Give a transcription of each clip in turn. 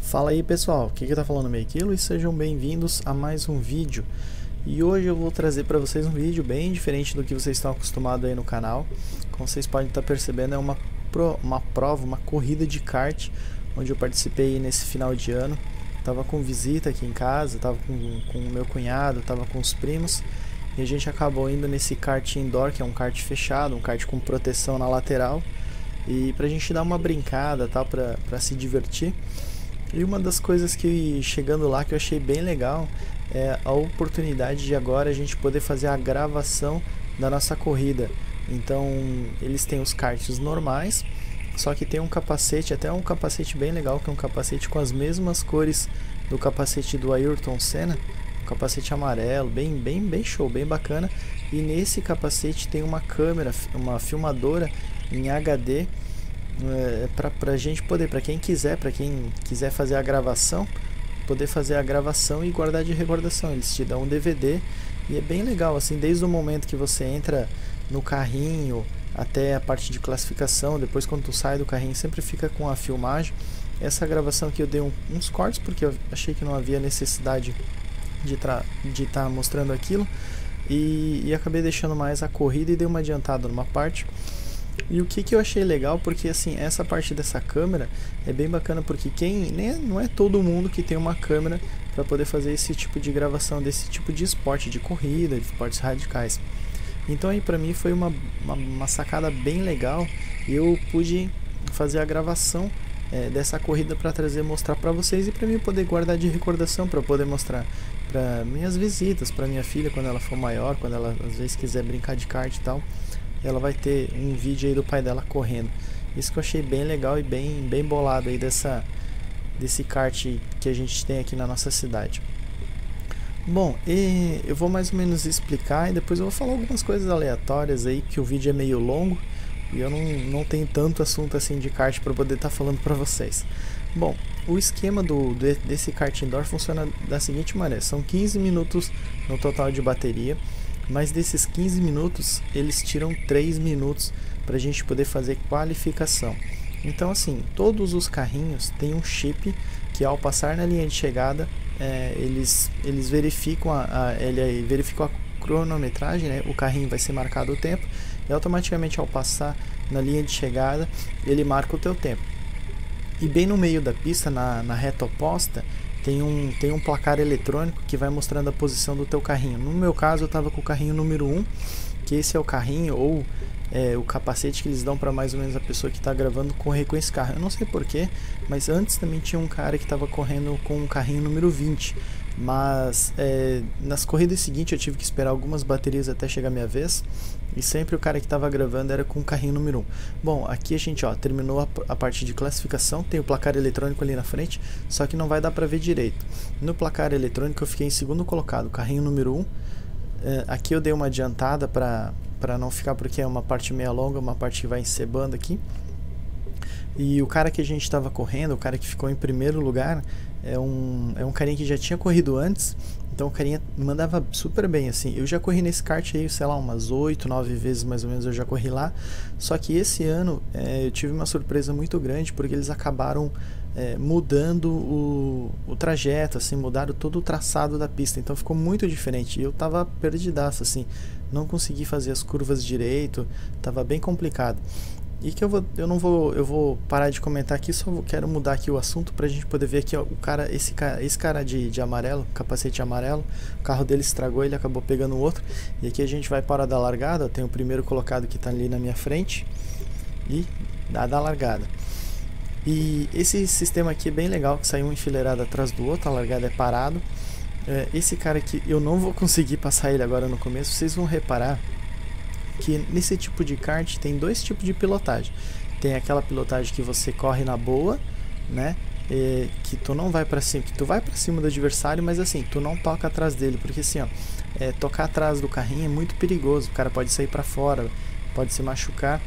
Fala aí pessoal, aqui que tá falando Meikilo e sejam bem-vindos a mais um vídeo. E hoje eu vou trazer para vocês um vídeo bem diferente do que vocês estão acostumados aí no canal. Como vocês podem estar percebendo, é uma prova, uma corrida de kart, onde eu participei nesse final de ano. Tava com visita aqui em casa, tava com o meu cunhado, tava com os primos. E a gente acabou indo nesse kart indoor, que é um kart fechado, um kart com proteção na lateral. E pra gente dar uma brincada, tal, pra se divertir. E uma das coisas que chegando lá que eu achei bem legal é a oportunidade de agora a gente poder fazer a gravação da nossa corrida. Então eles têm os karts normais, só que tem um capacete, até um capacete bem legal, que é um capacete com as mesmas cores do capacete do Ayrton Senna, um capacete amarelo, bem show, bem bacana. E nesse capacete tem uma câmera, uma filmadora em HD, pra gente poder, para quem quiser fazer a gravação, poder fazer a gravação e guardar de recordação. Eles te dão um DVD e é bem legal, assim, desde o momento que você entra no carrinho até a parte de classificação. Depois, quando tu sai do carrinho, sempre fica com a filmagem. Essa gravação aqui eu dei uns cortes, porque eu achei que não havia necessidade de estar mostrando aquilo, e acabei deixando mais a corrida e dei uma adiantada numa parte. E o que eu achei legal, porque assim, essa parte dessa câmera é bem bacana, porque não é todo mundo que tem uma câmera para poder fazer esse tipo de gravação desse tipo de esporte, de corrida, de esportes radicais. Então aí pra mim foi uma sacada bem legal, e eu pude fazer a gravação dessa corrida para mostrar para vocês, e para mim poder guardar de recordação, para poder mostrar para minhas visitas, para minha filha quando ela for maior, quando ela às vezes quiser brincar de kart e tal. Ela vai ter um vídeo aí do pai dela correndo. Isso que eu achei bem legal e bem bolado aí desse kart que a gente tem aqui na nossa cidade. Bom, eu vou mais ou menos explicar e depois eu vou falar algumas coisas aleatórias aí, que o vídeo é meio longo e eu não tenho tanto assunto assim de kart para poder estar falando para vocês. Bom, o esquema desse kart indoor funciona da seguinte maneira: são 15 minutos no total de bateria. Mas desses 15 minutos, eles tiram 3 minutos para a gente poder fazer qualificação. Então assim, todos os carrinhos têm um chip que ao passar na linha de chegada, eles verificam ele verificam a cronometragem, né? O carrinho vai ser marcado o tempo, e automaticamente ao passar na linha de chegada, ele marca o teu tempo. E bem no meio da pista, na reta oposta, tem um placar eletrônico que vai mostrando a posição do teu carrinho. No meu caso, eu estava com o carrinho número 1, que esse é o carrinho ou o capacete que eles dão para mais ou menos a pessoa que está gravando correr com esse carro. Eu não sei porquê, mas antes também tinha um cara que estava correndo com o carrinho número 20. Mas nas corridas seguintes eu tive que esperar algumas baterias até chegar a minha vez, e sempre o cara que estava gravando era com o carrinho número 1. Bom, aqui a gente terminou a parte de classificação, tem o placar eletrônico ali na frente, só que não vai dar para ver direito. No placar eletrônico eu fiquei em segundo colocado, carrinho número 1. Aqui eu dei uma adiantada para não ficar, porque é uma parte meia longa, uma parte que vai encebando aqui. E o cara que a gente estava correndo, o cara que ficou em primeiro lugar, é um carinha que já tinha corrido antes. Então o carinha mandava super bem, assim. Eu já corri nesse kart aí, sei lá, umas 8, 9 vezes mais ou menos eu já corri lá. Só que esse ano eu tive uma surpresa muito grande, porque eles acabaram mudando o trajeto, assim, mudaram todo o traçado da pista. Então ficou muito diferente. E eu tava perdidaço, assim, não consegui fazer as curvas direito, tava bem complicado. E que eu vou parar de comentar aqui, só quero mudar aqui o assunto pra gente poder ver aqui, ó, esse cara de amarelo, capacete amarelo, o carro dele estragou, ele acabou pegando o outro. E aqui a gente vai para da largada, ó, tem o primeiro colocado que tá ali na minha frente, e dá da largada. E esse sistema aqui é bem legal, que saiu um enfileirado atrás do outro, a largada é parado. Esse cara aqui, eu não vou conseguir passar ele agora no começo, vocês vão reparar que nesse tipo de kart tem dois tipos de pilotagem. Tem aquela pilotagem que você corre na boa, né? Que tu não vai para cima, que tu vai para cima do adversário, mas assim, tu não toca atrás dele, porque assim, ó, tocar atrás do carrinho é muito perigoso, o cara pode sair para fora, pode se machucar.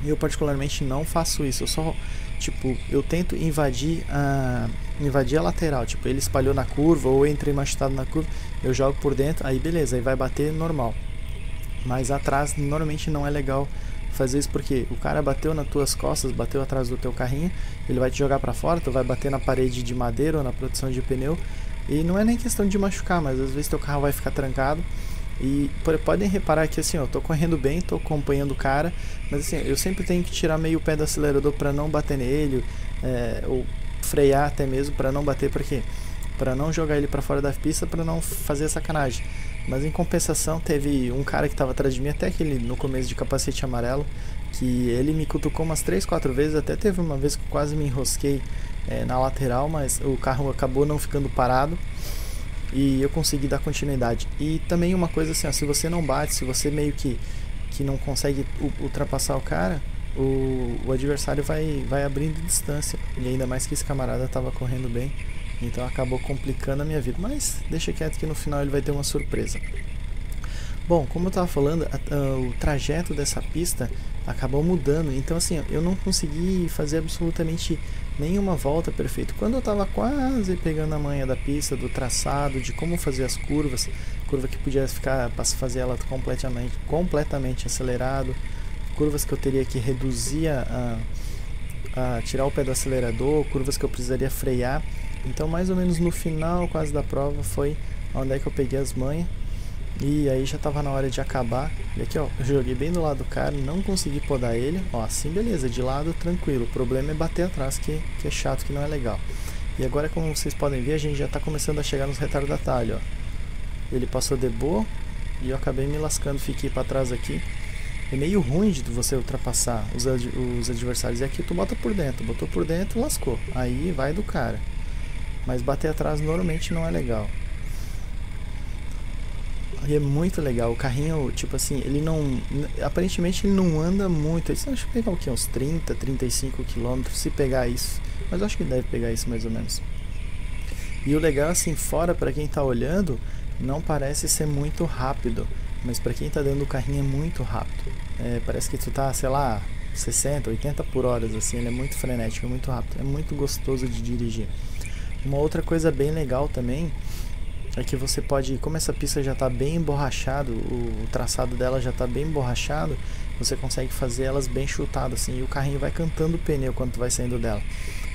Eu particularmente não faço isso, eu tento invadir a lateral, tipo, ele espalhou na curva ou eu entrei machucado na curva, eu jogo por dentro, aí beleza, aí vai bater normal. Mas atrás normalmente não é legal fazer isso porque o cara bateu nas tuas costas, bateu atrás do teu carrinho, ele vai te jogar para fora, tu vai bater na parede de madeira ou na proteção de pneu, e não é nem questão de machucar, mas às vezes teu carro vai ficar trancado. E podem reparar que assim, eu tô correndo bem, tô acompanhando o cara, mas assim, eu sempre tenho que tirar meio o pé do acelerador para não bater nele, ou frear até mesmo para não bater, porque para não jogar ele para fora da pista, para não fazer sacanagem. Mas em compensação, teve um cara que estava atrás de mim, até aquele no começo de capacete amarelo, que ele me cutucou umas 3, 4 vezes, até teve uma vez que quase me enrosquei na lateral, mas o carro acabou não ficando parado e eu consegui dar continuidade. E também uma coisa assim, ó, se você não bate, se você meio que não consegue ultrapassar o cara, o adversário vai abrindo distância, e ainda mais que esse camarada estava correndo bem, então acabou complicando a minha vida, mas deixa quieto que no final ele vai ter uma surpresa. Bom, como eu estava falando, o trajeto dessa pista acabou mudando, então assim, eu não consegui fazer absolutamente nenhuma volta perfeita. Quando eu estava quase pegando a manha da pista, do traçado, de como fazer as curvas, curva que podia ficar para fazer ela completamente acelerado, curvas que eu teria que reduzir a tirar o pé do acelerador, curvas que eu precisaria frear. Então mais ou menos no final quase da prova foi onde é que eu peguei as manhas. E aí já estava na hora de acabar. E aqui ó, eu joguei bem do lado do cara, não consegui podar ele. Ó, assim beleza, de lado tranquilo. O problema é bater atrás, que é chato, que não é legal. E agora, como vocês podem ver, a gente já está começando a chegar nos retardatários, ó. Ele passou de boa e eu acabei me lascando, fiquei para trás aqui. É meio ruim de você ultrapassar os adversários. E aqui tu bota por dentro, botou por dentro, lascou. Aí vai do cara. Mas bater atrás normalmente não é legal. E é muito legal, o carrinho, tipo assim, ele não, aparentemente ele não anda muito, acho que pegar o que, uns 30, 35 km, se pegar isso, mas eu acho que deve pegar isso mais ou menos. E o legal assim, fora para quem tá olhando, não parece ser muito rápido, mas para quem tá dentro do carrinho é muito rápido, parece que tu tá, sei lá, 60, 80 por hora, assim, ele é muito frenético, é muito rápido, é muito gostoso de dirigir. Uma outra coisa bem legal também, é que você pode, como essa pista já está bem emborrachado, o traçado dela já está bem emborrachado, você consegue fazer elas bem chutadas assim, e o carrinho vai cantando o pneu quando tu vai saindo dela.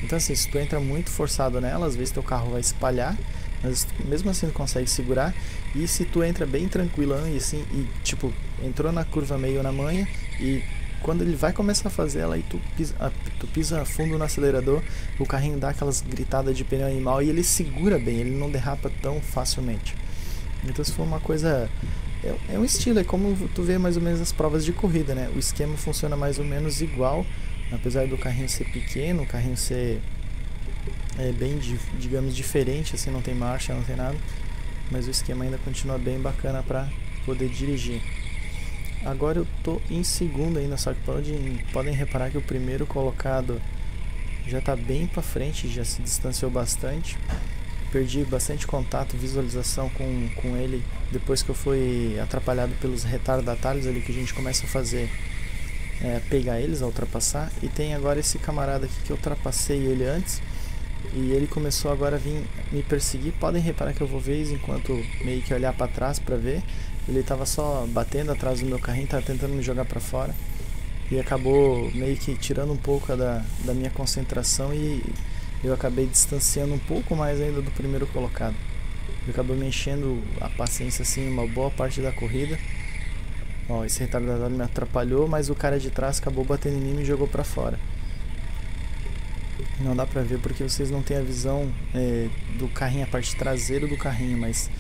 Então assim, se tu entra muito forçado nela, às vezes teu carro vai espalhar, mas mesmo assim tu consegue segurar. E se tu entra bem tranquilão e assim, e tipo, entrou na curva meio na manha, e quando ele vai começar a fazer ela e tu pisa fundo no acelerador, o carrinho dá aquelas gritadas de pneu animal e ele segura bem, ele não derrapa tão facilmente. Então se for uma coisa, é um estilo, é como tu vê mais ou menos as provas de corrida, né? O esquema funciona mais ou menos igual, apesar do carrinho ser pequeno, o carrinho ser bem, digamos, diferente, assim, não tem marcha, não tem nada, mas o esquema ainda continua bem bacana para poder dirigir. Agora eu tô em segundo ainda, só que podem reparar que o primeiro colocado já está bem para frente, já se distanciou bastante. Perdi bastante contato, visualização com ele depois que eu fui atrapalhado pelos retardatários ali que a gente começa a fazer, pegar eles, a ultrapassar. E tem agora esse camarada aqui que eu ultrapassei ele antes e ele começou agora a vir me perseguir. Podem reparar que eu vou ver enquanto meio que olhar para trás para ver. Ele estava só batendo atrás do meu carrinho, estava tentando me jogar para fora e acabou meio que tirando um pouco da minha concentração e eu acabei distanciando um pouco mais ainda do primeiro colocado. Ele acabou me enchendo a paciência assim uma boa parte da corrida. Ó, esse retardatário me atrapalhou, mas o cara de trás acabou batendo em mim e me jogou para fora. Não dá pra ver porque vocês não têm a visão do carrinho, a parte traseira do carrinho, mas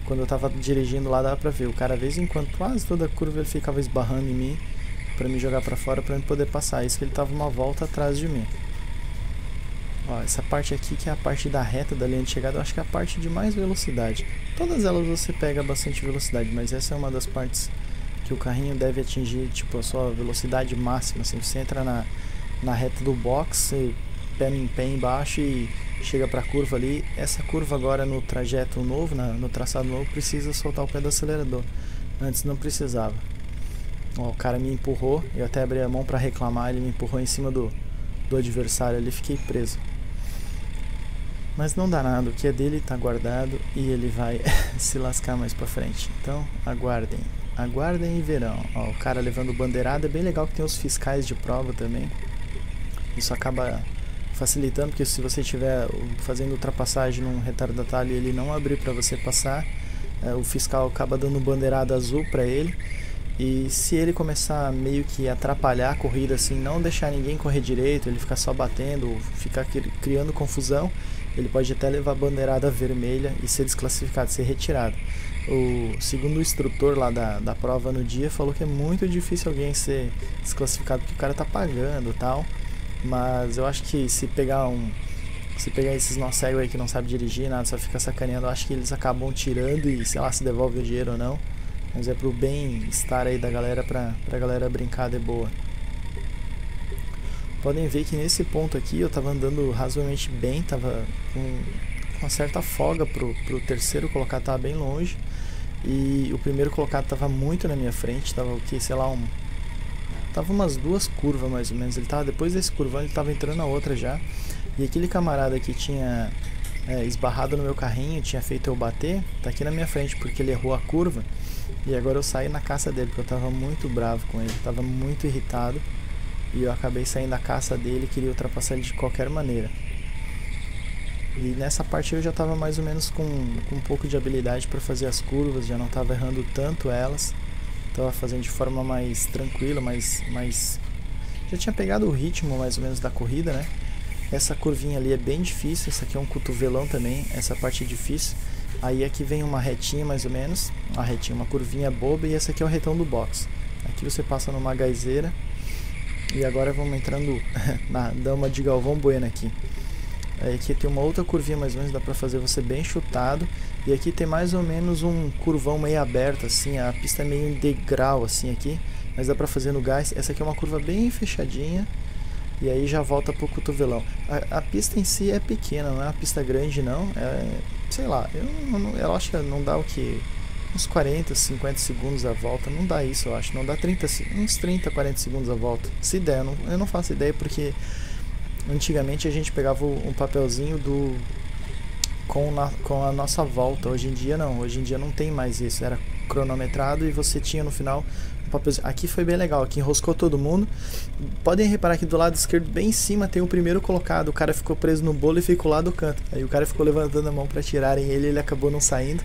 quando eu tava dirigindo lá dava pra ver. O cara, de vez em quando, quase toda a curva ele ficava esbarrando em mim pra me jogar pra fora pra eu poder passar. Isso que ele tava uma volta atrás de mim. Ó, essa parte aqui que é a parte da reta da linha de chegada, eu acho que é a parte de mais velocidade. Todas elas você pega bastante velocidade, mas essa é uma das partes que o carrinho deve atingir, tipo, a sua velocidade máxima. Assim, você entra na reta do box, pé embaixo e chega para a curva ali. Essa curva agora no trajeto novo, no traçado novo, precisa soltar o pé do acelerador. Antes não precisava. Ó, o cara me empurrou, eu até abri a mão para reclamar, ele me empurrou em cima do adversário ali, fiquei preso. Mas não dá nada, o que é dele tá guardado e ele vai se lascar mais para frente. Então aguardem. aguardem e verão. Ó, o cara levando bandeirada, é bem legal que tem os fiscais de prova também. Isso acaba facilitando, porque se você estiver fazendo ultrapassagem num retardatário e ele não abrir para você passar, o fiscal acaba dando bandeirada azul para ele. E se ele começar meio que atrapalhar a corrida, assim, não deixar ninguém correr direito, ele ficar só batendo, ficar criando confusão, ele pode até levar a bandeirada vermelha e ser desclassificado, ser retirado. Segundo o instrutor lá da prova no dia, falou que é muito difícil alguém ser desclassificado porque o cara tá pagando e tal. Mas eu acho que se pegar esses nó cegos aí que não sabe dirigir, nada, só fica sacaneando, eu acho que eles acabam tirando e sei lá se devolve o dinheiro ou não. Mas é pro bem-estar aí da galera, pra galera brincar de boa. Podem ver que nesse ponto aqui eu tava andando razoavelmente bem, tava com uma certa folga pro terceiro colocado, tava bem longe. E o primeiro colocado tava muito na minha frente, tava o que, sei lá, tava umas 2 curvas mais ou menos. Ele tava depois desse curvão, ele tava entrando na outra já. E aquele camarada que tinha esbarrado no meu carrinho, tinha feito eu bater, tá aqui na minha frente porque ele errou a curva. E agora eu saí na caça dele, porque eu tava muito bravo com ele, tava muito irritado. E eu acabei saindo da caça dele, queria ultrapassar ele de qualquer maneira. E nessa parte eu já tava mais ou menos com um pouco de habilidade para fazer as curvas, já não tava errando tanto elas. Tava fazendo de forma mais tranquila, mais... Já tinha pegado o ritmo mais ou menos da corrida, né? Essa curvinha ali é bem difícil, essa aqui é um cotovelão também, essa parte é difícil. Aí aqui vem uma retinha mais ou menos, uma curvinha boba, e essa aqui é o retão do box. Aqui você passa numa gaizeira. E agora vamos entrando na dama de Galvão Bueno aqui. Aí aqui tem uma outra curvinha mais ou menos, dá pra fazer você bem chutado. E aqui tem mais ou menos um curvão meio aberto assim, a pista é meio em degrau assim aqui, mas dá pra fazer no gás. Essa aqui é uma curva bem fechadinha. E aí já volta pro cotovelão. A pista em si é pequena, não é uma pista grande não. Sei lá, eu acho que não dá o que? Uns 40, 50 segundos a volta. Não dá isso, eu acho. Não dá uns 30, 40 segundos a volta. Se der, eu não faço ideia porque antigamente a gente pegava um papelzinho com a nossa volta. Hoje em dia não. Hoje em dia não tem mais isso. Era cronometrado e você tinha no final um papelzinho. Aqui foi bem legal. Aqui enroscou todo mundo. Podem reparar que do lado esquerdo, bem em cima, tem o primeiro colocado. O cara ficou preso no bolo e ficou lá do canto. Aí o cara ficou levantando a mão para tirarem ele. Ele acabou não saindo.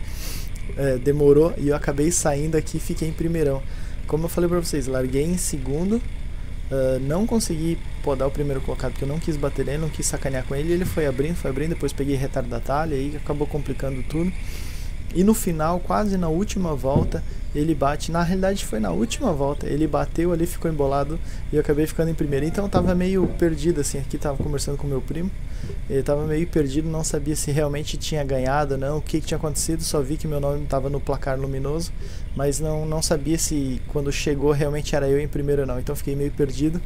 Demorou e eu acabei saindo aqui e fiquei em primeirão. Como eu falei pra vocês, larguei em segundo. Não consegui podar o primeiro colocado porque eu não quis bater nele, não quis sacanear com ele. Ele foi abrindo, depois peguei retardatário e aí acabou complicando tudo. E no final, quase na última volta, ele bate. Na realidade foi na última volta, ele bateu ali, ficou embolado e eu acabei ficando em primeiro. Então eu tava meio perdido assim, aqui tava conversando com meu primo. Ele tava meio perdido, não sabia se realmente tinha ganhado ou não, o que tinha acontecido. Só vi que meu nome estava no placar luminoso, mas não sabia se quando chegou realmente era eu em primeiro ou não. Então fiquei meio perdido.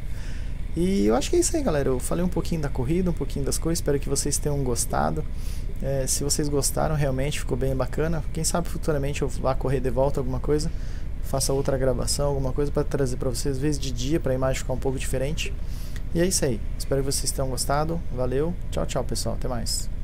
E eu acho que é isso aí, galera. Eu falei um pouquinho da corrida, um pouquinho das coisas. Espero que vocês tenham gostado. Se vocês gostaram, realmente ficou bem bacana. Quem sabe futuramente eu vá correr de volta alguma coisa, faça outra gravação, alguma coisa para trazer para vocês, às vezes de dia, para a imagem ficar um pouco diferente. E é isso aí. Espero que vocês tenham gostado. Valeu. Tchau, tchau, pessoal. Até mais.